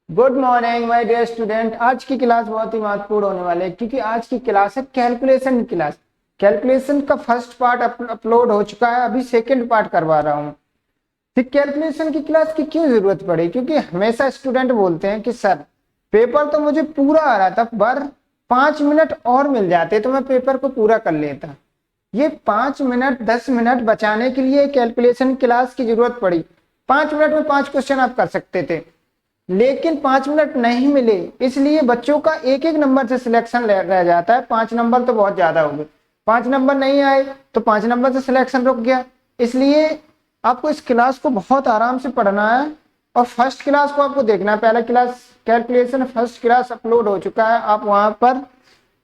Good morning my dear student. आज की class बहुत ही महत्वपूर्ण होने वाली है क्योंकि आज की क्लास है कैलकुलेशन की क्लास। कैलकुलेशन का फर्स्ट पार्ट अपलोड हो चुका है, अभी सेकंड पार्ट करवा रहा हूँ। फिर कैलकुलेशन की क्लास की क्यों जरूरत पड़ी? क्योंकि हमेशा स्टूडेंट बोलते हैं कि सर पेपर तो मुझे पूरा आ रहा था पर 5 मिनट और मिल जाते तो मैं पेपर को पूरा कर लेता। ये 5 मिनट 10 मिनट बचाने के लिए कैलकुलेशन क्लास की जरूरत पड़ी। 5 मिनट में 5 क्वेश्चन आप कर सकते थे, लेकिन 5 मिनट नहीं मिले, इसलिए बच्चों का एक एक नंबर से सिलेक्शन रह जाता है। 5 नंबर तो बहुत ज्यादा हो गए, 5 नंबर नहीं आए तो 5 नंबर से सिलेक्शन रुक गया। इसलिए आपको इस क्लास को बहुत आराम से पढ़ना है और फर्स्ट क्लास को आपको देखना है। पहला class calculation first class upload हो चुका है, आप वहां पर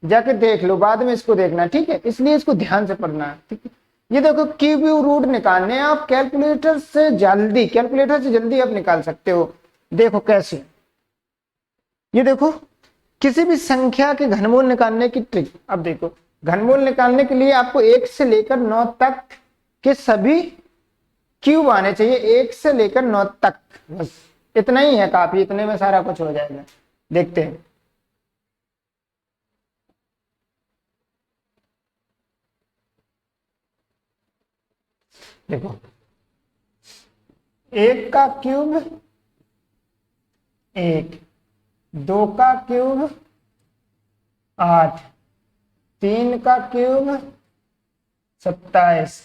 जाके देख लो, बाद में इसको देखना, ठीक है? इसलिए इसको ध्यान से पढ़ना है, ठीक है? ये देखो क्यूब रूट निकालने आप कैलकुलेटर से जल्दी आप निकाल सकते हो। देखो कैसे, ये देखो किसी भी संख्या के घनमूल निकालने की ट्रिक। अब देखो घनमूल निकालने के लिए आपको 1 से लेकर 9 तक के सभी क्यूब आने चाहिए। 1 से लेकर 9 तक, बस इतना ही है काफी, इतने में सारा कुछ हो जाएगा। देखते हैं। देखो 1 का क्यूब 1, 2 का क्यूब 8, 3 का क्यूब 27,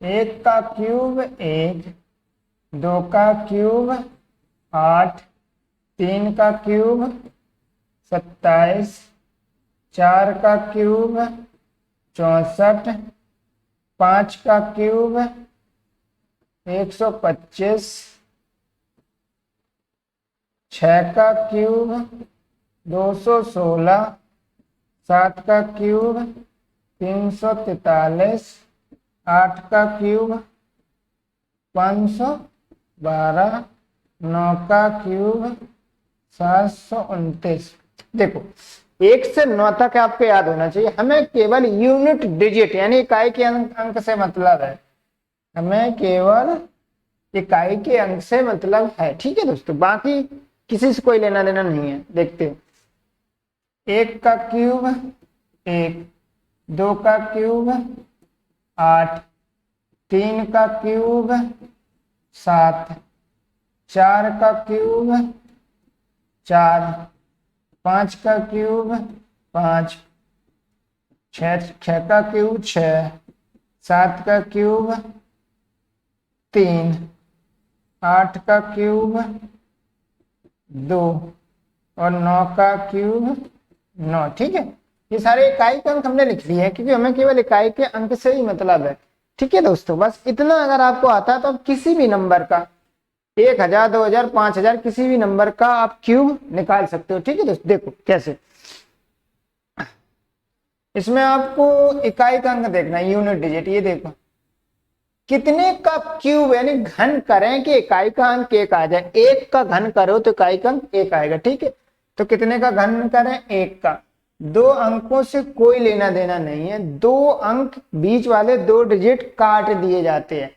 1 का क्यूब 1, 2 का क्यूब 8, 3 का क्यूब 27, 4 का क्यूब 64, 5 का क्यूब 125, 6 का क्यूब 216, 7 का क्यूब 343, 8 का क्यूब 512, 9 का क्यूब 729। देखो 1 से 9 तक आपको याद होना चाहिए। हमें केवल यूनिट डिजिट यानी इकाई के अंक से मतलब है, हमें केवल इकाई के अंक से मतलब है, ठीक है दोस्तों? बाकी किसी से कोई लेना देना नहीं है। देखते हैं। 1 का क्यूब 1, 2 का क्यूब 8, 3 का क्यूब 7, 4 का क्यूब 4, 5 का क्यूब 5, 6 का क्यूब 6, 7 का क्यूब 3, 8 का क्यूब 2 और 9 का क्यूब 9। ठीक है, ये सारे इकाई के अंक हमने लिख लिए हैं क्योंकि हमें केवल इकाई के अंक से ही मतलब है। ठीक है दोस्तों, बस इतना अगर आपको आता है तो आप किसी भी नंबर का 1000, 2000, 5000 किसी भी नंबर का आप क्यूब निकाल सकते हो। ठीक है दोस्तों, देखो कैसे। इसमें आपको इकाई का अंक देखना है, यूनिट डिजिट। ये देखो कितने का क्यूब यानी घन करें कि इकाई का अंक 1 आ जाए। 1 का घन करो तो इकाई का अंक 1 आएगा। ठीक है, तो कितने का घन करें? 1 का। 2 अंकों से कोई लेना देना नहीं है, 2 अंक बीच वाले 2 डिजिट काट दिए जाते हैं।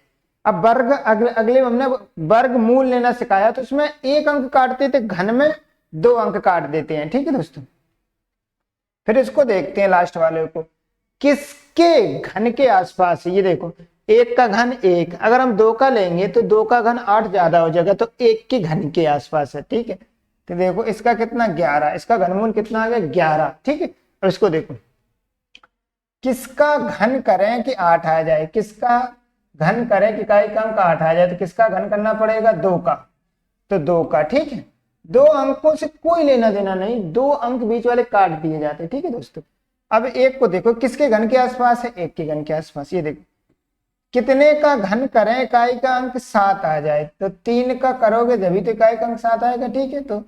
अब वर्ग अगले हमने वर्ग मूल लेना सिखाया तो उसमें 1 अंक काटते थे, घन में 2 अंक काट देते हैं। ठीक है दोस्तों, फिर इसको देखते हैं लास्ट वाले को, किसके घन के आसपास है। ये देखो 1 का घन 1, अगर हम 2 का लेंगे तो 2 का घन 8 ज्यादा हो जाएगा, तो 1 के घन के आसपास है। ठीक है, तो देखो इसका कितना 11, इसका घनमूल कितना आ गया 11। ठीक है, और इसको देखो किसका घन करें कि 8 आ जाए, किसका घन करें कि इकाई का अंक 8 आ जाए, तो किसका घन करना पड़ेगा? 2 का, तो 2 का। ठीक है, 2 अंकों से कोई लेना देना नहीं, 2 अंक बीच वाले काट दिए जाते। ठीक है दोस्तों, अब 1 को देखो किसके घन के आसपास है? 1 के घन के आसपास। ये देखो कितने का घन करें इकाई का अंक 7 आ जाए, तो 3 का करोगे जब तो इकाई का अंक 7 आएगा। ठीक है, तो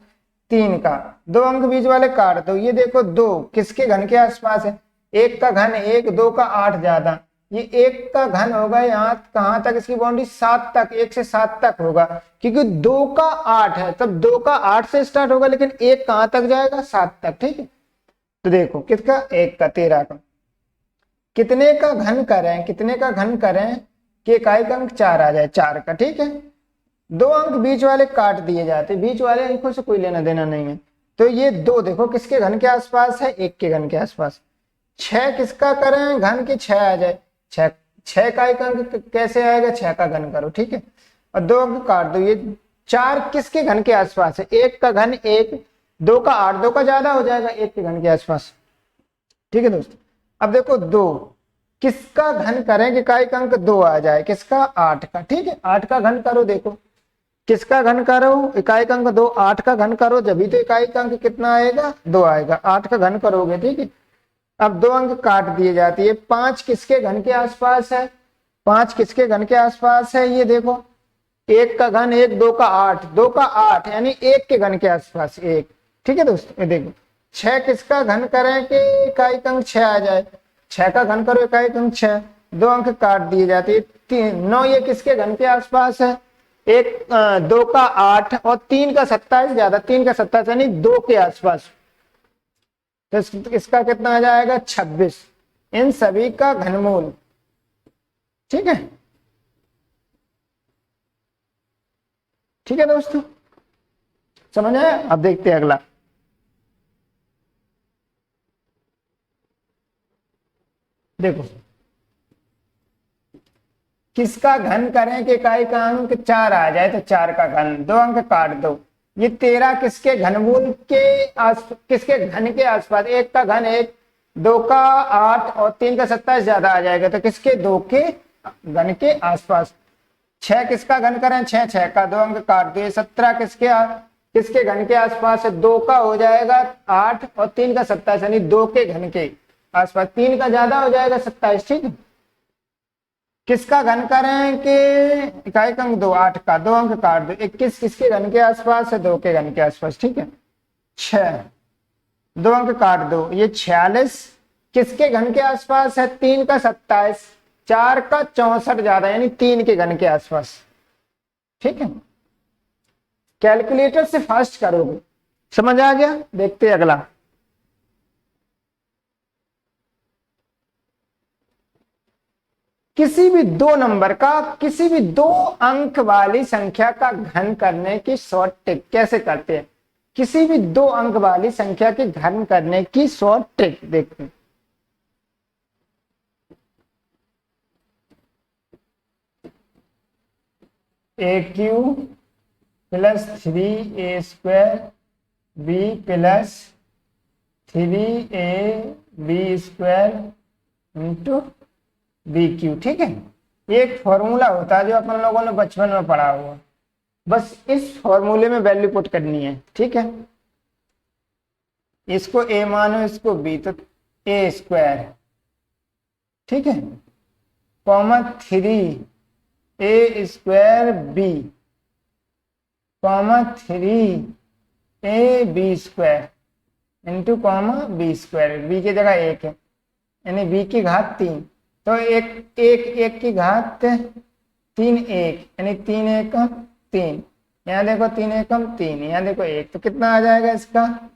3 का, 2 अंक बीच वाले काट दो। ये देखो 2 किसके घन के आसपास है? 1 का घन 1, 2 का 8 ज्यादा, ये 1 का घन होगा यहाँ कहां तक? इसकी बाउंड्री 7 तक, 1 से 7 तक होगा, क्योंकि 2 का 8 है, तब 2 का 8 से स्टार्ट होगा, लेकिन 1 कहां तक जाएगा? 7 तक। ठीक है, तो देखो किसका? 1 का, 13 का। कितने का घन करें, कितने का घन करें कि इकाई का अंक 4 आ जाए, 4 का। ठीक है, 2 अंक बीच वाले काट दिए जाते, बीच वाले अंकों से कोई लेना देना नहीं है। तो ये 2 देखो किसके घन के आसपास है, 1 के घन के आसपास। 6 किसका करें घन के 6 आ जाए, 6 का एक अंक कैसे आएगा, 6 का घन करो। ठीक है, और 2 अंक काट दो। ये 4 किसके घन के आसपास है, 1 का घन 1, 2 का 8, 2 का ज्यादा हो जाएगा, 1 के घन के आसपास। ठीक है दोस्तों, अब देखो 2 किसका घन करें कि इकाई का अंक 2 आ जाए, किसका, 8 का। ठीक है, 8 का घन करो, देखो किसका घन करो, इकाई का अंक 2, 8 का घन करो, जब भी तो इकाई का अंक कितना आएगा, 2 आएगा, 8 का घन करोगे। ठीक है, अब 2 अंक काट दिए जाती है। 5 किसके घन के आसपास है, 5 किसके घन के आसपास है, ये देखो 1 का घन 1, 2 का 8, 2 का 8 यानी 1 के घन के आसपास 1। ठीक है दोस्तों, ये देखो 6 किसका घन करें कि इकाई का अंक 6 आ जाए, 6 का घन करो, इकाई का अंक 6, 2 अंक काट दिए जाते हैं। 9 ये किसके घन के आसपास है, 2 का 8 और 3 का 27, ज्यादा 3 का 27 यानी 2 के आसपास। तो इसका कितना आ जाएगा, 26। इन सभी का घनमूल। ठीक है, ठीक है दोस्तों, समझ आया। अब देखते हैं अगला। देखो किसका घन करें कि इकाई का अंक 4 आ जाए, तो 4 का घन, 2 अंक काट दो। ये 13 किसके घनमूल के किसके घन के आसपास, 1 का घन 1, 2 का 8 और 3 का 27 ज्यादा आ जाएगा, तो किसके, 2 के घन के आसपास। 6 किसका घन करें, 6, 6 का, 2 अंक काट दो। 17 किसके घन के आसपास है, 2 का हो जाएगा 8 और 3 का 27 यानी 2 के घन के आसपास, 3 का ज्यादा हो जाएगा 27। ठीक है, किसका घन करें कि इकाई का अंक 2, 8 का, 2 अंक काट दो। 21 किसके घन के आसपास है, 2 के घन के आसपास। ठीक है, 6, 2 अंक काट दो। ये 46 किसके घन के आसपास है, 3 का 27, 4 का 64 ज्यादा यानी 3 के घन के आसपास। ठीक है, कैलकुलेटर से फास्ट करोगे, समझ आ गया। देखते हैं अगला। किसी भी 2 नंबर का किसी भी 2 अंक वाली संख्या का घन करने की शॉर्ट ट्रिक कैसे करते हैं, किसी भी 2 अंक वाली संख्या के घन करने की शॉर्ट ट्रिक देखते हैं। AQ plus 3A² B plus 3AB² into BQ। ठीक है, ये एक फॉर्मूला होता है जो अपन लोगों ने बचपन में पढ़ा हुआ, बस इस फॉर्मूले में वैल्यू पुट करनी है। ठीक है, इसको A मानो, इसको B, तो A²। ठीक है, comma 3A²B comma 3AB² into comma B²। B की जगह 1 है यानी B की घात 3, तो एक की घात 3 1 यानी 3 एकम 3, यहाँ देखो 3 एकम 3, यहाँ देखो 1, तो कितना आ जाएगा इसका,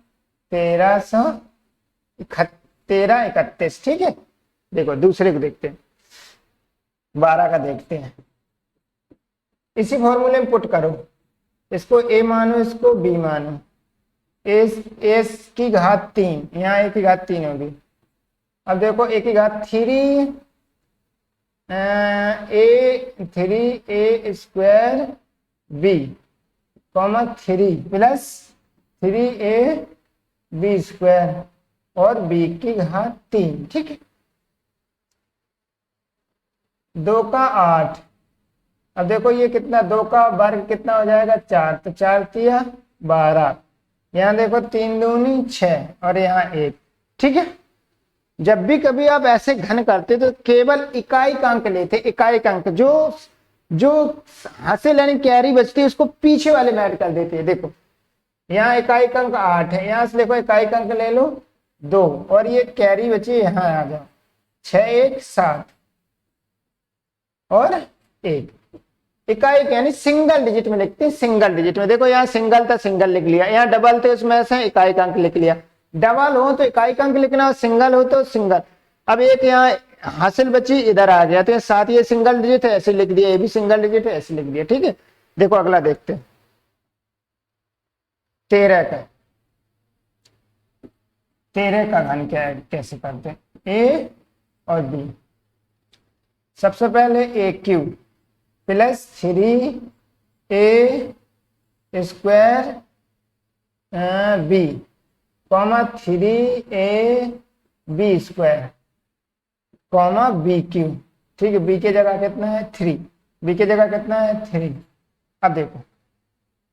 1331। ठीक है, देखो दूसरे को देखते हैं, 12 का देखते हैं। इसी फॉर्मूले में पुट करो, इसको A मानो, इसको B मानो। A की घात 3, यहाँ A की घात 3 होगी। अब देखो A की घात 3 3A²B कॉमा 3 प्लस 3AB² और B की घात 3। ठीक है, 2 का 8। अब देखो ये कितना, 2 का वर्ग कितना हो जाएगा, 4, तो 4 तिया 12, यहाँ देखो 3 दूनी 6 और यहाँ 1। ठीक है, जब भी कभी आप ऐसे घन करते तो केवल इकाई का अंक लेते, इकाई का अंक जो हासिल यानी कैरी बचती है उसको पीछे वाले में ऐड कर देते हैं। देखो यहाँ इकाई का अंक 8 है, यहाँ से देखो इकाई का अंक ले लो 2 और ये कैरी बची यहाँ आ जाओ, 6 1 7 और 1। इकाई यानी सिंगल डिजिट में लिखते हैं, सिंगल डिजिट में। देखो यहाँ सिंगल था, सिंगल लिख लिया, यहाँ डबल थे उसमें से इकाई का अंक लिख लिया। डबल हो तो इकाई का अंक लिखना, और सिंगल हो तो सिंगल। अब एक यहाँ हासिल बची इधर आ गया, तो ये 7 ये सिंगल डिजिट है ऐसे लिख दिया, ये भी सिंगल डिजिट है ऐसे लिख दिया। ठीक है, देखो अगला देखते हैं 13 का। 13 का घन क्या है, कैसे करते हैं, ए और बी। सबसे पहले A cube plus 3 A square B comma 3 B square comma B cube. ठीक है, बी के जगह कितना है 3, बी के जगह कितना है 3। अब देखो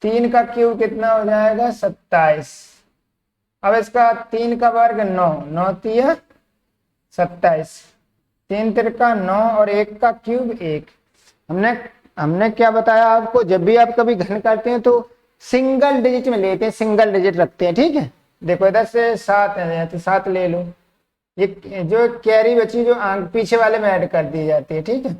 3 का क्यूब कितना हो जाएगा 27। अब इसका 3 का वर्ग 9, 9 तिया 27, 3 तिरका 9 और 1 का क्यूब 1। हमने क्या बताया आपको, जब भी आप कभी घन करते हैं तो सिंगल डिजिट में लेते हैं, सिंगल डिजिट रखते हैं। ठीक है, देखो इधर से 7 है तो 7 ले लो, ये जो कैरी बची जो आंक पीछे वाले में ऐड कर दी जाती है। ठीक है,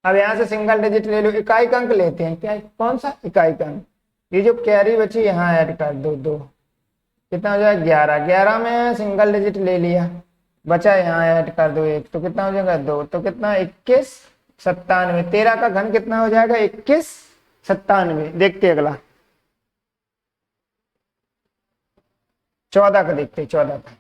अब यहाँ से सिंगल डिजिट ले लो, इकाई अंक लेते हैं। क्या, कौन सा इकाई अंक, ये जो कैरी बची यहाँ ऐड कर दो 2, कितना हो जाएगा 11। 11 में सिंगल डिजिट ले लिया, बचा यहाँ ऐड कर दो 1, तो कितना हो जाएगा 2, तो कितना 21 97। 13 का घन कितना हो जाएगा 21 97। देखते अगला 14 का देखते, 14 का।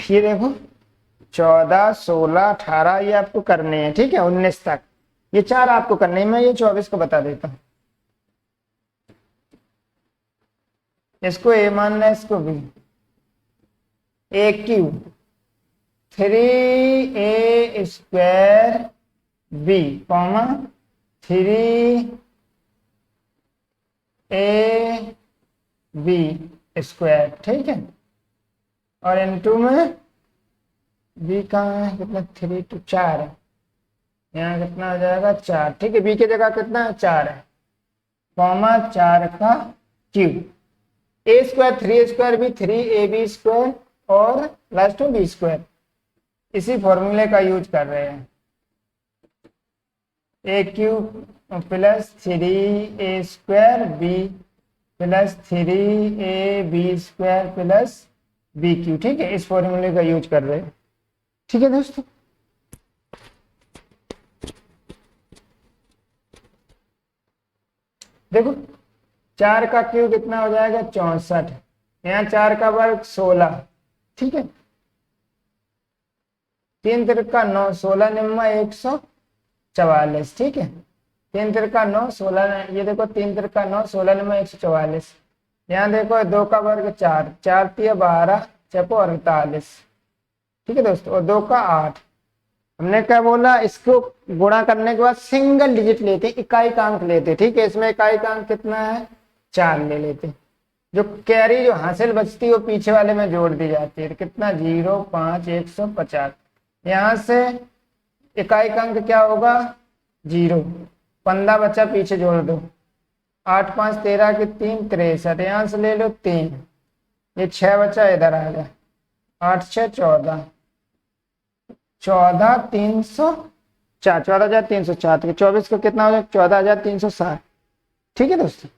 ये देखो 14 16 18 ये आपको करने हैं। ठीक है, 19 तक ये 4 आपको करने हैं, मैं ये 24 को बता देता हूं। इसको ए मानना है, इसको B. A cube 3 square B comma 3 B square. ठीक है, और इनटू में बी कहाँ है, कितना 3 to 4 है, यहाँ कितना हो जाएगा 4। ठीक है, बी की जगह कितना है 4 है, कॉमा 4 का cube. A square 3 square B 3 AB square और लास्ट में बी स्क्वायर। इसी फॉर्मूले का यूज कर रहे हैं, A cube plus 3 square B plus 3 square plus B cube. ठीक है, इस फॉर्मूले का यूज कर रहे हैं। ठीक है दोस्तों, देखो 4 का क्यूब कितना हो जाएगा 64, यहाँ 4 का वर्ग 16। ठीक है, 3 तिरका 9, 16 निम्मा 144। ठीक है, 3 तिरका 9 16, ये देखो 3 तिरका 9 16 निम्मा 144। यहाँ देखो 2 का वर्ग 4, 4 तिया 12 चपो 48। ठीक है दोस्तों, और 2 का 8। हमने क्या बोला, इसको गुणा करने के बाद सिंगल डिजिट लेते, इकाई अंक लेते। ठीक है, इसमें इकाई अंक कितना है 4 ले लेते। जो कैरी जो हासिल बचती है वो पीछे वाले में जोड़ दी जाती है, तो कितना 0 5 150। यहाँ से इकाई अंक क्या होगा 0, 15 बच्चा पीछे जोड़ दो, 8 5 13 के 3 63। यहाँ से ले लो 3, ये 6 बच्चा इधर आ गया, 8 6 14, 14,304, 14,304। 24 को कितना हो जाए 14,360। ठीक है दोस्तों,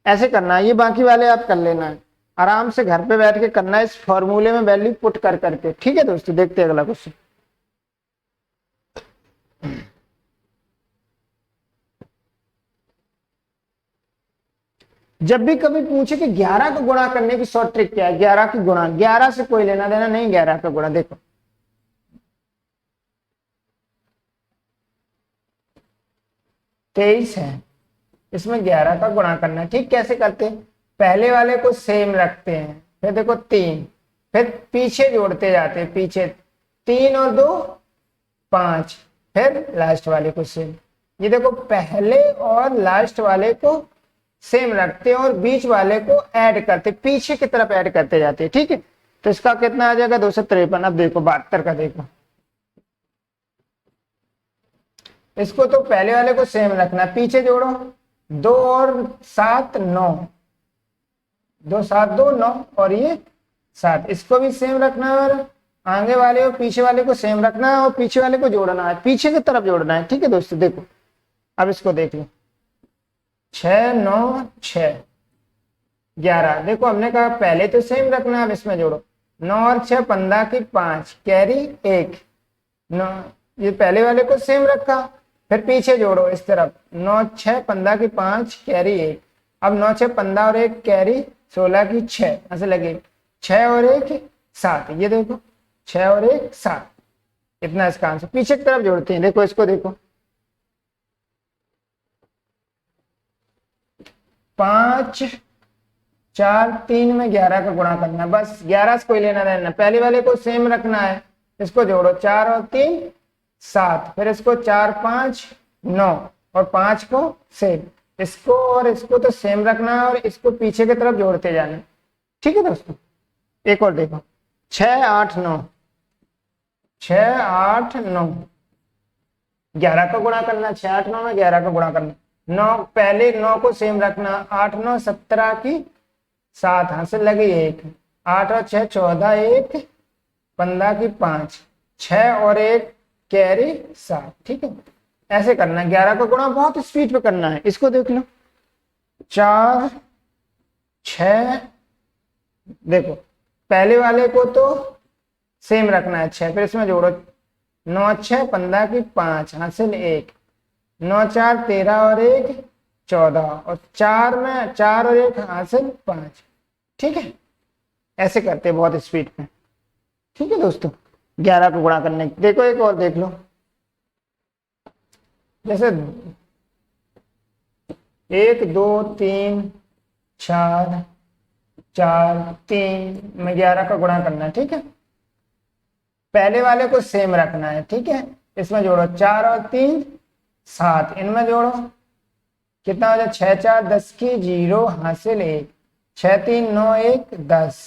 ऐसे करना है, ये बाकी वाले आप कर लेना है, आराम से घर पे बैठ के करना है, इस फॉर्मूले में वैल्यू पुट कर करके। ठीक है दोस्तों, देखते हैं अगला क्वेश्चन। जब भी कभी पूछे कि 11 को गुणा करने की शॉर्ट ट्रिक क्या है, 11 की गुणा, 11 से कोई लेना देना नहीं, 11 का गुणा देखो 23 है, इसमें 11 का गुणा करना है। ठीक, कैसे करते हैं, पहले वाले को सेम रखते हैं, फिर देखो 3, फिर पीछे जोड़ते जाते हैं, पीछे 3 और 2 5, फिर लास्ट वाले को सेम। ये देखो पहले और लास्ट वाले को सेम रखते हैं और बीच वाले को ऐड करते, पीछे की तरफ ऐड करते जाते हैं। ठीक है, तो इसका कितना आ जाएगा 253। अब देखो 72 का देखो, इसको तो पहले वाले को सेम रखना, पीछे जोड़ो 2 और 7 9, 2 7 2 9 और ये 7, इसको भी सेम रखना है और आगे वाले और पीछे वाले को सेम रखना है और पीछे वाले को जोड़ना है, पीछे की तरफ जोड़ना है। ठीक है दोस्तों, देखो अब इसको देख लो, 6 9 6 11। देखो हमने कहा पहले तो सेम रखना है, अब इसमें जोड़ो। 9 और 6 15 की 5 कैरी 1। 9 ये पहले वाले को सेम रखा, फिर पीछे जोड़ो इस तरफ। 9 6 15 की 5 कैरी 1। अब 9 6 15 और 1 कैरी 16 की 6, ऐसे लगे 6 और 1 7। ये देखो 6 और 1 7, इतना इसका आंसर। पीछे की तरफ जोड़ते हैं, देखो इसको देखो, 5 4 3 में 11 का गुणा करना, बस 11 से कोई लेना देना। पहले वाले को सेम रखना है, इसको जोड़ो 4 और 3 7, फिर इसको 4 5 9 और 5 को सेम, इसको और इसको तो सेम रखना है और इसको पीछे की तरफ जोड़ते जाना। ठीक है दोस्तों, एक और देखो 6 8 9, 6 8 9 11 का गुणा करना, 6 8 9 में 11 का गुणा करना। 9 पहले 9 को सेम रखना, 8 9 17 की 7, हाथ से लगे 1। 8 और 6 14 1 15 की 5, 6 और 1 कैरी 7। ठीक है, ऐसे करना है। 11 का गुणा बहुत स्पीड पे करना है। इसको देख लो 4 6, देखो पहले वाले को तो सेम रखना है 6, फिर इसमें जोड़ो 9 6 15 की 5, हासिल 1। 9 4 13 और 1 14 और 4 में 4 और 1 हासिल 5। ठीक है, ऐसे करते हैं बहुत स्पीड में। ठीक है दोस्तों, 11 को गुणा करने। देखो एक और देख लो, जैसे 1 2 3 4 4 3 में 11 का गुणा करना है। ठीक है, पहले वाले को सेम रखना है। ठीक है, इसमें जोड़ो 4 और 3 7, इनमें जोड़ो कितना हो जाए 6 4 10 की 0 हासिल 1। 6 3 9 1 10,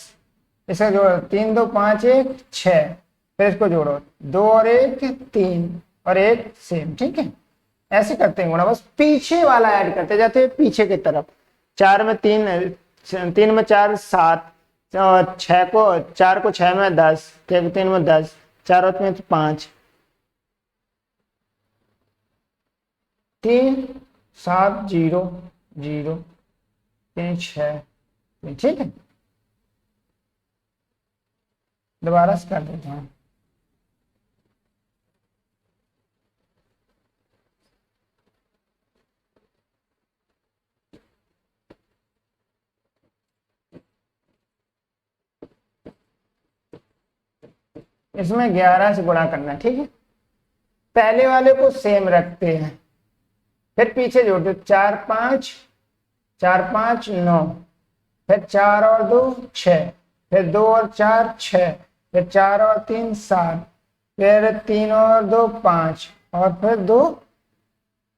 इसका जोड़ो 3 2 5 1 6, फिर इसको जोड़ो 2 और 1 3 और 1 सेम। ठीक है, ऐसे करते हैं गुणा, बस पीछे वाला ऐड करते जाते हैं पीछे की तरफ। 4 में 3 3 में 4 7, 6 को 4 को 6 में 10, 3 में 10, 4 और में 5, 3 7 0 0 3 6। ठीक है, दोबारा से कर देता हूँ। इसमें 11 से गुणा करना है। ठीक है, पहले वाले को सेम रखते हैं, फिर पीछे जोड़ दो 4 5 4 5 9, फिर 4 और 2 6, फिर 2 और 4 6, फिर 4 और 3 7, फिर 3 और 2 5 और फिर 2।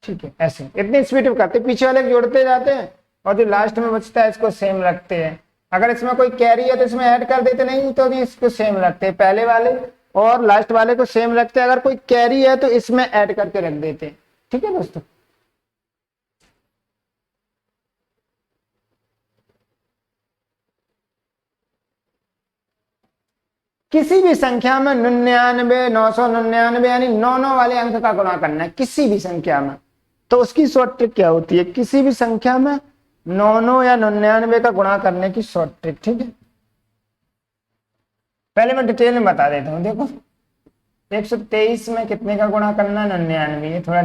ठीक है, ऐसे इतनी स्पीड में करते, पीछे वाले जोड़ते जाते हैं और जो लास्ट में बचता है इसको सेम रखते हैं। अगर इसमें कोई कैरी है तो इसमें ऐड कर देते, नहीं तो इसको सेम रखते हैं। पहले वाले और लास्ट वाले को सेम रखते हैं, अगर कोई कैरी है तो इसमें ऐड करके रख देते हैं। ठीक है दोस्तों, किसी भी संख्या में 99 999 यानी 9 9 वाले अंक का गुणा करना है किसी भी संख्या में, तो उसकी शॉर्ट ट्रिक क्या होती है? किसी भी संख्या में 9 9 या 99 का गुणा करने की शॉर्ट ट्रिक। ठीक है, पहले मैं डिटेल में बता देता हूँ। देखो 123 में कितने का गुणा करना है? 99। ये थोड़ा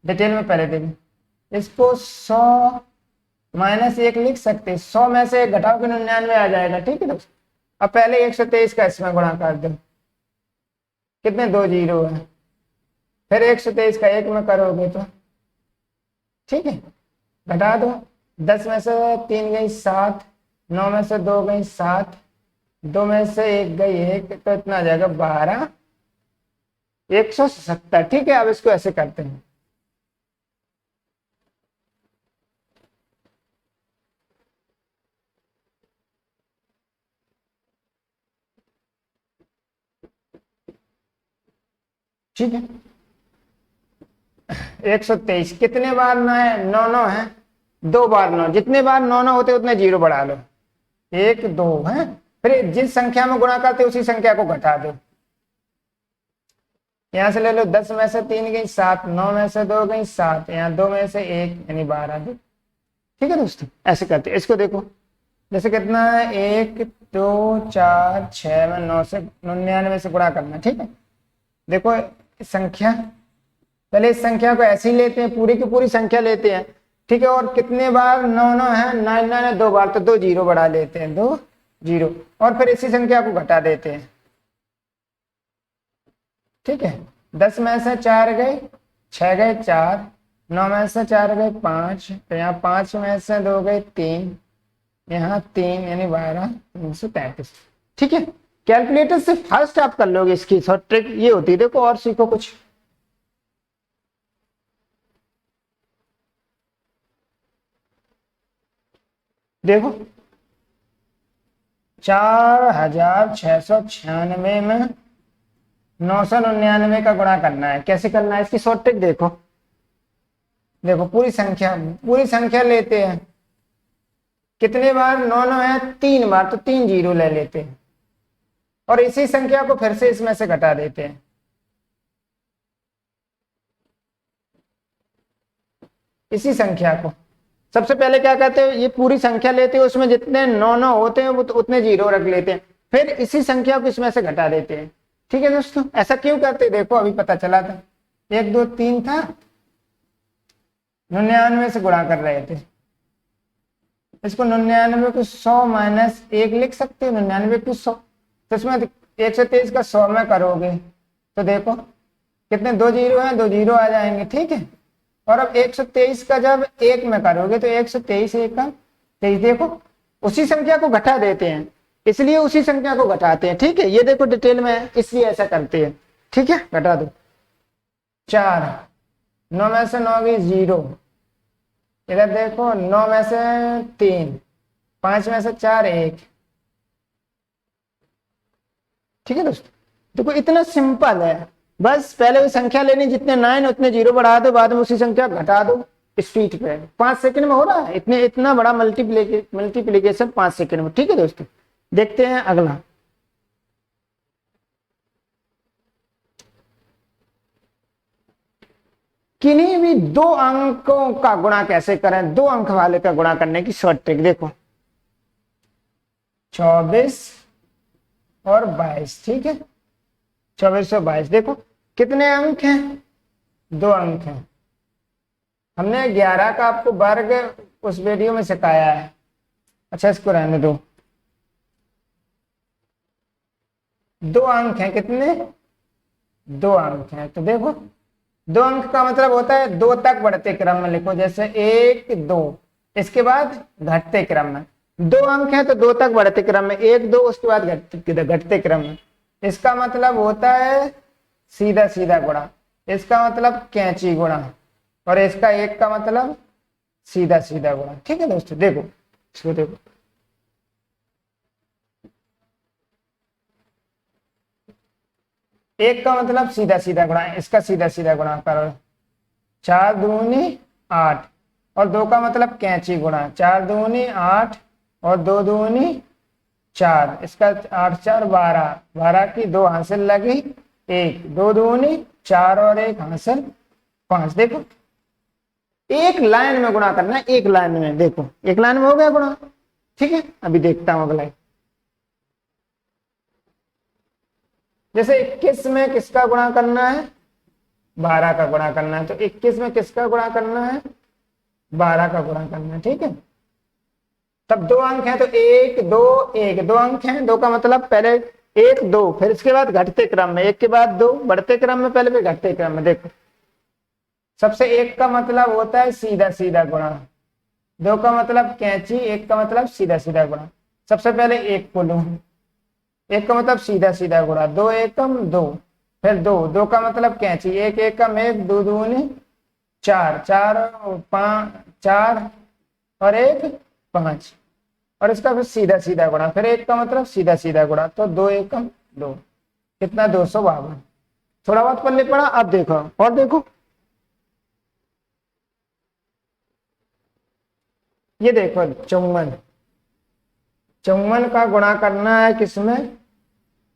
डिटेल में पहले देखो। इसको 100 -1 लिख सकते, 100 में से 1 घटाओ के 99 आ जाएगा। ठीक है दोस्तों, अब पहले 123 का इसमें गुणा कर दो, कितने 2 0 है, फिर 123 का 1 में करोगे तो ठीक है, घटा दो। 10 में से 3 गई 7, 9 में से 2 गई 7, 2 में से 1 गई 1, तो इतना आ जाएगा 12 170। ठीक है, अब इसको ऐसे करते हैं। ठीक है, 123 कितने बार 9 है? 9 9 है, 2 बार 9, जितने बार 9 9 होते उतने 0 बढ़ा लो, 1 2 है, फिर जिस संख्या में गुणा करते उसी संख्या को घटा दो। यहां से ले लो 10 में से 3 गई 7, 9 में से 2 गई 7, यहाँ 2 में से 1 यानी 12 दो। ठीक है दोस्तों, ऐसे करते इसको देखो, जैसे कितना है 1 2 4 6 में 9 से 99 से गुणा करना। ठीक है, देखो संख्या, पहले इस संख्या को ऐसे ही लेते हैं, पूरी की पूरी संख्या लेते हैं। ठीक है, और कितने बार 9 9 है, 9 9 है 2 बार, तो 2 जीरो बढ़ा लेते हैं, 2 जीरो, और फिर इसी संख्या को घटा देते हैं। ठीक है, 10 में से 4 गए 6 गए 4, 9 में से 4 गए 5, तो यहाँ 5 में से 2 गए 3, यहाँ 3 यानी 12 333। ठीक है, कैलकुलेटर से फर्स्ट आप कर लोगे, इसकी शॉर्ट ट्रिक ये होती है। देखो और सीखो कुछ। देखो 4696 में 999 का गुणा करना है, कैसे करना है इसकी शॉर्ट ट्रिक देखो। देखो पूरी संख्या लेते हैं, कितने बार 9 9 है 3 बार, तो 3 जीरो ले लेते हैं, और इसी संख्या को फिर से इसमें से घटा देते हैं। इसी संख्या को सबसे पहले क्या कहते हैं, ये पूरी संख्या लेते हैं, उसमें जितने 9 9 होते हैं वो तो उतने जीरो रख लेते हैं, फिर इसी संख्या को इसमें से घटा देते हैं। ठीक है दोस्तों, ऐसा क्यों करते हैं देखो, अभी पता चला था। 1 2 3 था, 99 से गुणा कर रहे थे, इसको 99 को 100 माइनस 1 लिख सकते हो, 99 को 100, तो इसमें 123 का 100 में करोगे तो देखो कितने 2 जीरो है, 2 जीरो आ जाएंगे। ठीक है, और अब 123 का जब 1 में करोगे तो 123 1 का 23, देखो उसी संख्या को घटा देते हैं, इसलिए उसी संख्या को घटाते हैं। ठीक है, ये देखो डिटेल में, इसलिए ऐसा करते हैं। ठीक है, घटा दो 4, 9 में से 9 गई 0, इधर देखो 9 में से 3, 5 में से 4 1। ठीक है दोस्तों, देखो इतना सिंपल है, बस पहले वो संख्या लेनी, जितने 9 उतने जीरो बढ़ा दो, बाद में उसी संख्या घटा दो स्पीड पे। 5 सेकंड में हो रहा है, इतना बड़ा मल्टीप्लीकेशन 5 सेकंड में। ठीक है दोस्तों, देखते हैं अगला। किन्हीं भी 2 अंकों का गुणा कैसे करें, 2 अंक वाले का गुणा करने की शॉर्ट ट्रिक देखो। 24 और 22। ठीक है, 24 और 22, देखो कितने अंक हैं, 2 अंक हैं। हमने 11 का आपको वर्ग उस वीडियो में सिखाया है। अच्छा इसको रहने दो। 2 अंक हैं, कितने 2 अंक हैं, तो देखो 2 अंक का मतलब होता है 2 तक बढ़ते क्रम में लिखो, जैसे 1 2, इसके बाद घटते क्रम में। 2 अंक है तो 2 तक बढ़ते क्रम में, 1 2 उसके बाद घटते क्रम में। इसका मतलब होता है सीधा सीधा गुणा, इसका मतलब कैंची गुणा, और इसका 1 का मतलब सीधा सीधा गुणा। ठीक है दोस्तों, देखो इसको देखो, एक का मतलब सीधा सीधा गुणा, इसका सीधा सीधा गुणा करो, 4 दूनी 8, और 2 का मतलब कैंची गुणा, 4 दूनी 8 और 2 दूनी 4, इसका 8 4 12, 12 की 2 हासिल लगी 1, 2 दूनी 4 और 1 हासिल 5। देखो एक लाइन में गुणा करना है, एक लाइन में, देखो एक लाइन में हो गया गुणा। ठीक है, अभी देखता हूं अगला। जैसे 21 में किसका गुणा करना है, 12 का गुणा करना है, तो 21 में किसका गुणा करना है, 12 का गुणा करना है। ठीक है, तब 2 अंक है तो 1 2 1, 2 अंक हैं, 2 का मतलब पहले 1 2, फिर इसके बाद घटते क्रम में, 1 के बाद 2, बढ़ते क्रम में पहले, फिर घटते क्रम में। देखो सबसे 1 का मतलब होता है सीधा सीधा गुणा, 2 का मतलब कैंची, 1 का मतलब सीधा सीधा गुणा। सबसे पहले 1 को लूं, 1 का मतलब सीधा सीधा गुणा, 2 एकम 2, फिर 2, 2 का मतलब कैंची, 1 एकम 1, 2 दूनी 4, 4 5 4 और 1 5, और इसका फिर सीधा सीधा गुणा, फिर 1 का मतलब सीधा सीधा गुणा, तो 2 एकम 2, कितना 252। थोड़ा बहुत पल्ले पड़ा, अब देखो और देखो, ये देखो 54, 54 का गुणा करना है किसमें,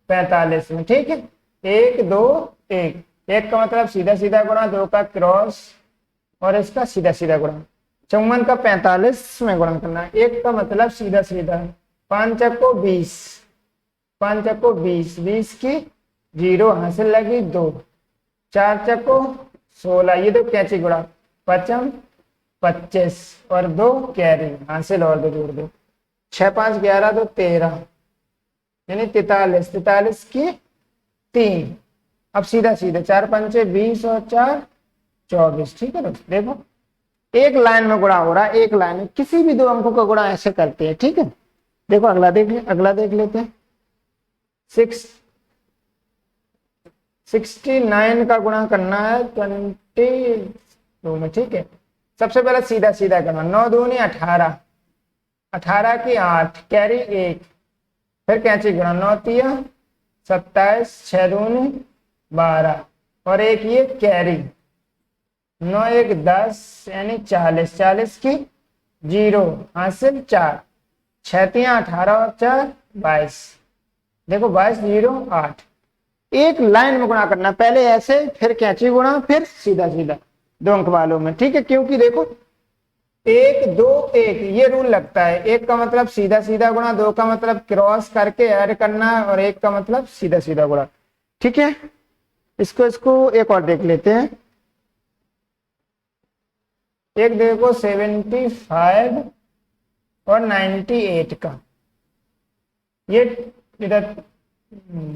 45 में, ठीक है। 1 2 1, 1 का मतलब सीधा सीधा गुणा, 2 का क्रॉस और इसका सीधा सीधा गुणा। 54 का 45 में गुणा करना है। 1 का मतलब सीधा सीधा, 5 चक्को 20, 5 चक्को 20, 20 की 0 हासिल लगी 2, 4 चक्को 16, ये तो कैची गुणा, 55 25 और 2 कैरी हासिल और 2 जोड़ दो, 6 5 11 तो 13 यानी 43, 43 की 3। अब सीधा सीधा 4 पंचे 20 और 4 24, ठीक है दोस्तों। देखो एक लाइन में गुणा हो रहा है, एक लाइन में किसी भी दो अंकों का गुणा ऐसे करते हैं, ठीक है। देखो अगला देख लेते हैं। 69 का गुणा करना है 22 में, ठीक है। सबसे पहले सीधा सीधा करना, 9 दूनी 18, 18 की 8 कैरी 1, फिर कैंची गुणा, 9 तिया 27, 6 दूनी 12 और एक ये कैरी, 9 1 10 यानी 40, 40 की 0 हासिल 4, 6 तिया 18 और 4 22, देखो 22 0 8। एक लाइन में गुणा करना, पहले ऐसे फिर कैंची गुणा फिर सीधा सीधा 2 अंक वालों में, ठीक है। क्योंकि देखो 1 2 1 ये रूल लगता है, 1 का मतलब सीधा सीधा गुणा, 2 का मतलब क्रॉस करके ऐड करना और 1 का मतलब सीधा सीधा गुणा, ठीक है। इसको एक और देख लेते हैं। एक देखो 75 और 98 का, ये इधर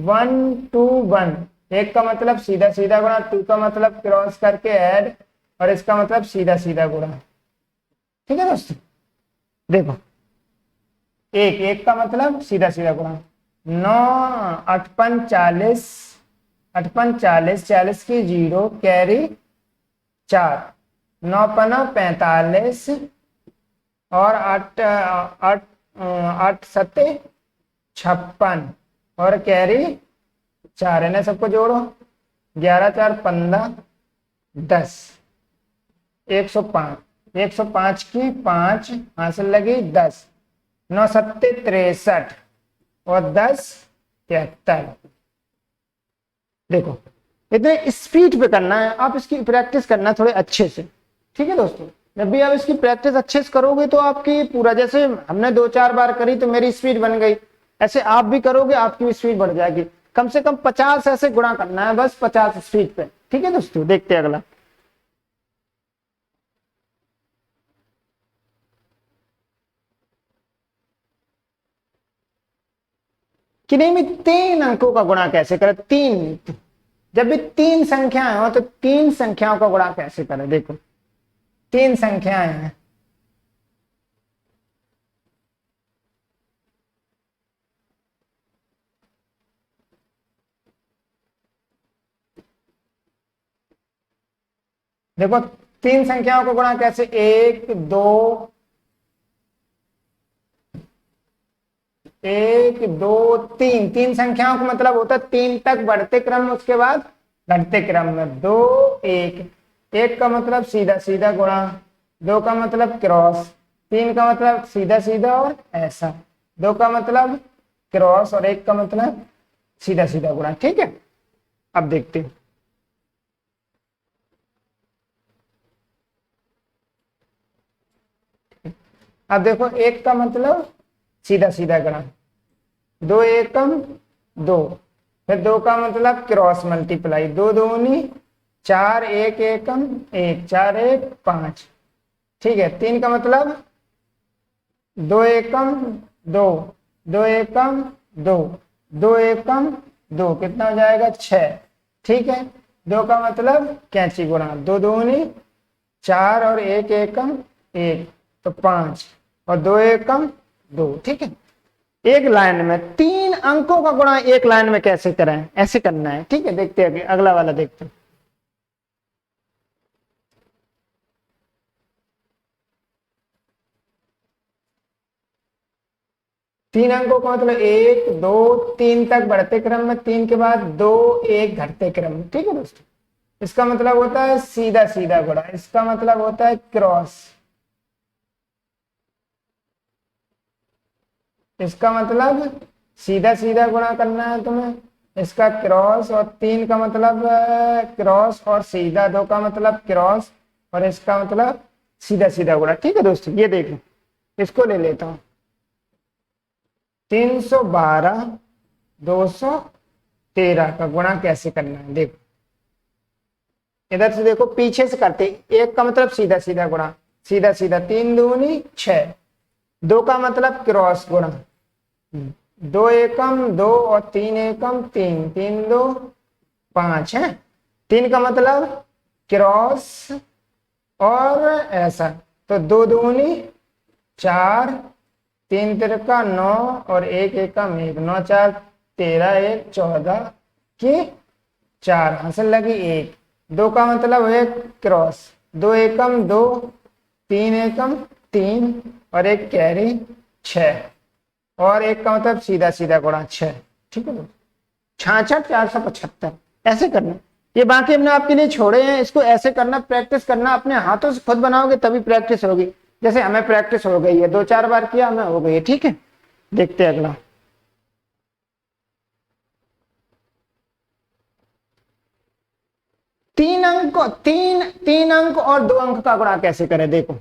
1 2 1, 1 का मतलब सीधा सीधा गुणा, 2 का मतलब क्रॉस करके ऐड और इसका मतलब सीधा सीधा गुणा, ठीक है दोस्तों। देखो 1 का मतलब सीधा सीधा गुणा, 9 8 5 40, 8 5 40, 40 की 0 कैरी 4, 9 पना 45 और 8 8 8 सत्ते 56 और कैरी 4, इन्हें सबको जोड़ो, 11 4 15 10, 105, 105 की 5 हासिल लगी 10, 9 सत्ते 63 और 10 73। देखो इतने स्पीड पे करना है, आप इसकी प्रैक्टिस करना थोड़े अच्छे से, ठीक है दोस्तों। जब भी आप इसकी प्रैक्टिस अच्छे से करोगे तो आपकी पूरा, जैसे हमने 2 4 बार करी तो मेरी स्पीड बन गई, ऐसे आप भी करोगे आपकी स्पीड बढ़ जाएगी। कम से कम 50 ऐसे गुणा करना है, बस 50 स्पीड पे, ठीक है दोस्तों। देखते हैं अगला। कि नहीं में 3 अंकों का गुणा कैसे करें, 3, जब भी 3 संख्याएं हो तो 3 संख्याओं का गुणा कैसे करें। देखो 3 संख्याएं हैं, देखो 3 संख्याओं को गुणा कैसे, 1 2 1 2 3, 3 संख्याओं का मतलब होता है 3 तक बढ़ते क्रम, उसके बाद घटते क्रम में 2 1, 1 का मतलब सीधा सीधा गुणा, 2 का मतलब क्रॉस, 3 का मतलब सीधा सीधा और ऐसा, 2 का मतलब क्रॉस और 1 का मतलब सीधा सीधा गुणा, ठीक है। अब देखते हैं। अब देखो 1 का मतलब सीधा सीधा गुणा, 2 एकम 2, फिर 2 का मतलब क्रॉस मल्टीप्लाई, 2 दूनी 4, 1 एकम 1, 4 1 5, ठीक है। 3 का मतलब 2 एकम 2, 2 एकम 2, 2 एकम 2, कितना हो जाएगा 6, ठीक है। 2 का मतलब कैंची गुणा, 2 दूनी 4 और 1 एकम 1 तो 5 और 2 एकम 2, ठीक है। एक लाइन में 3 अंकों का गुणा एक लाइन में कैसे करें, ऐसे करना है, ठीक है। देखते हैं अगला वाला, देखते हैं। तीन अंकों का मतलब 1 2 3 तक बढ़ते क्रम में, 3 के बाद 2 1 घटते क्रम में, ठीक है दोस्तों। इसका मतलब होता है सीधा सीधा गुणा, इसका मतलब होता है क्रॉस। इसका मतलब सीधा सीधा गुणा करना है तुम्हें, इसका क्रॉस, और 3 का मतलब क्रॉस और सीधा, 2 का मतलब क्रॉस और इसका मतलब सीधा सीधा गुणा। ठीक है दोस्तों, ये देखो इसको ले लेता हूं, 312 213 का गुणा कैसे करना है देखो। इधर से देखो, पीछे से करते, 1 का मतलब सीधा सीधा गुणा, सीधा सीधा, 3 दूनी 6, 2 का मतलब क्रॉस गुणा, 2 एकम 2 और 3 एकम 3, 3 2 5 है, 3 का मतलब क्रॉस और ऐसा, तो 2 दूनी 4, 3 तिरका 9 और 1 एकम 1, 9 4 13, 1 14 की 4, हासिल लगी 1, 2 का मतलब है क्रॉस, 2 एकम 2, 3 एकम 3 और 1 कैरी 6, और 1 का मतलब सीधा सीधा गुणा 6। ठीक है, 66 475 ऐसे करना। ये बाकी हमने आपके लिए छोड़े हैं, इसको ऐसे करना, प्रैक्टिस करना, अपने हाथों से खुद बनाओगे तभी प्रैक्टिस होगी। जैसे हमें प्रैक्टिस हो गई है, 2-4 बार किया हमें हो गई है। ठीक है, देखते हैं अगला। 3 अंक और 2 अंक का गुणा कैसे करें देखो।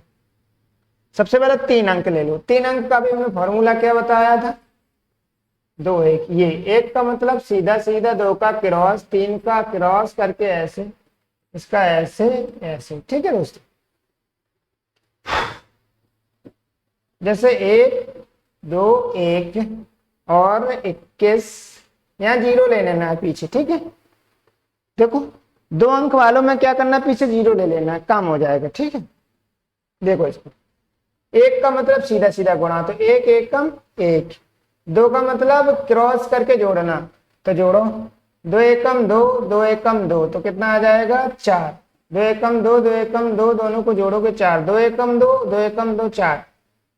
सबसे पहले 3 अंक ले लो, 3 अंक का भी हमने फॉर्मूला क्या बताया था, 2 1, ये 1 का मतलब सीधा सीधा, 2 का क्रॉस, 3 का क्रॉस करके ऐसे, इसका ऐसे ऐसे। ठीक है दोस्तों, जैसे 1 2 1 और 21, यहाँ 0 ले लेना है पीछे। ठीक है, देखो 2 अंक वालों में क्या करना है, पीछे 0 ले लेना है, काम हो जाएगा। ठीक है, देखो इसको, 1 का मतलब सीधा सीधा गुणा, तो 1 एकम 1, 2 का मतलब क्रॉस करके जोड़ना, तो जोड़ो, 2 एकम 2, 2 एकम 2, तो कितना आ जाएगा 4, 2 एकम 2, 2 एकम 2, दोनों को जोड़ोगे 4, 2 एकम 2, 2 एकम 2 4।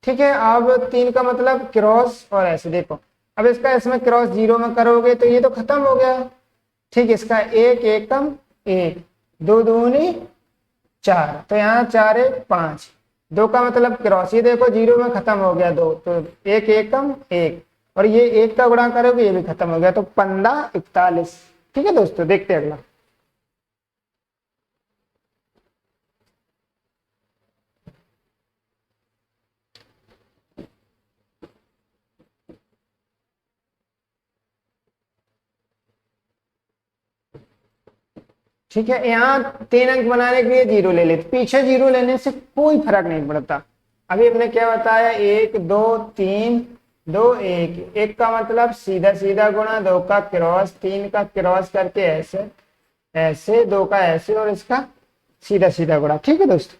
ठीक है, अब 3 का मतलब क्रॉस और ऐसे, देखो अब इसका इसमें क्रॉस 0 में करोगे तो ये तो खत्म हो गया। ठीक है, इसका 1 एकम 1, 2 दूनी 4, तो यहाँ 4 1 5, 2 का मतलब क्रॉस, ये देखो 0 में खत्म हो गया 2, तो 1 एकम 1, और ये 1 का गुणा करोगे ये भी खत्म हो गया, तो 15 41। ठीक है दोस्तों, देखते हैं अगला। ठीक है, यहाँ 3 अंक बनाने के लिए 0 ले लेते, पीछे 0 लेने से कोई फर्क नहीं पड़ता। अभी हमने क्या बताया, 1 2 3 2 1, 1 का मतलब सीधा सीधा गुणा, 2 का क्रॉस, 3 का क्रॉस करके ऐसे ऐसे, 2 का ऐसे और इसका सीधा सीधा गुणा। ठीक है दोस्तों,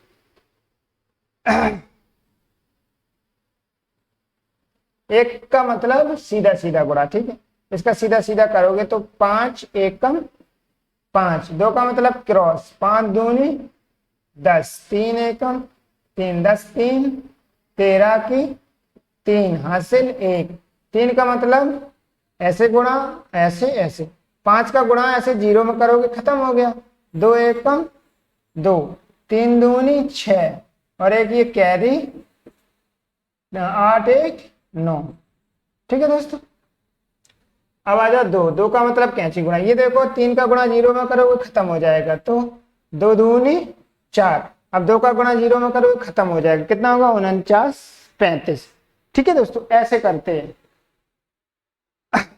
1 का मतलब सीधा सीधा गुणा। ठीक है, इसका सीधा सीधा करोगे तो 5 एकम 5, 2 का मतलब क्रॉस, 5 दूनी 10, 3 एकम 3, 10 3 13 की 3, हासिल 1, 3 का मतलब ऐसे गुणा ऐसे ऐसे, 5 का गुणा ऐसे 0 में करोगे खत्म हो गया, 2 एकम 2, 3 दूनी 6 और 1 ये कैरी 8 1 9। ठीक है दोस्तों, अब आ जाओ 2 का मतलब कैंची गुणा, ये देखो 3 का गुणा 0 में करोगे खत्म हो जाएगा, तो 2 दूनी 4, अब 2 का गुणा 0 में करोगे खत्म हो जाएगा, कितना होगा 49 35। ठीक है दोस्तों, ऐसे करते हैं।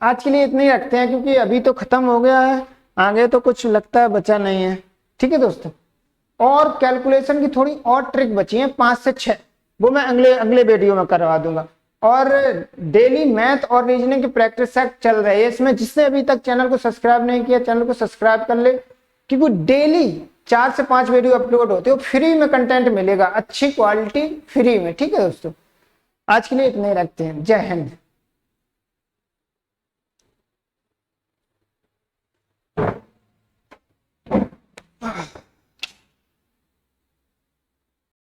आज के लिए इतने ही रखते हैं क्योंकि अभी तो खत्म हो गया है, आगे तो कुछ लगता है बचा नहीं है। ठीक है दोस्तों, और कैलकुलेशन की थोड़ी और ट्रिक बची है 5 से 6, वो मैं अगले अगले वीडियो में करवा दूंगा। और डेली मैथ और रीजनिंग की प्रैक्टिस सेट चल रही है, इसमें जिसने अभी तक चैनल को सब्सक्राइब नहीं किया चैनल को सब्सक्राइब कर ले, क्योंकि डेली 4 से 5 वीडियो अपलोड होते हो, फ्री में कंटेंट मिलेगा, अच्छी क्वालिटी फ्री में। ठीक है दोस्तों, आज के लिए इतने ही रखते हैं, जय हिंद।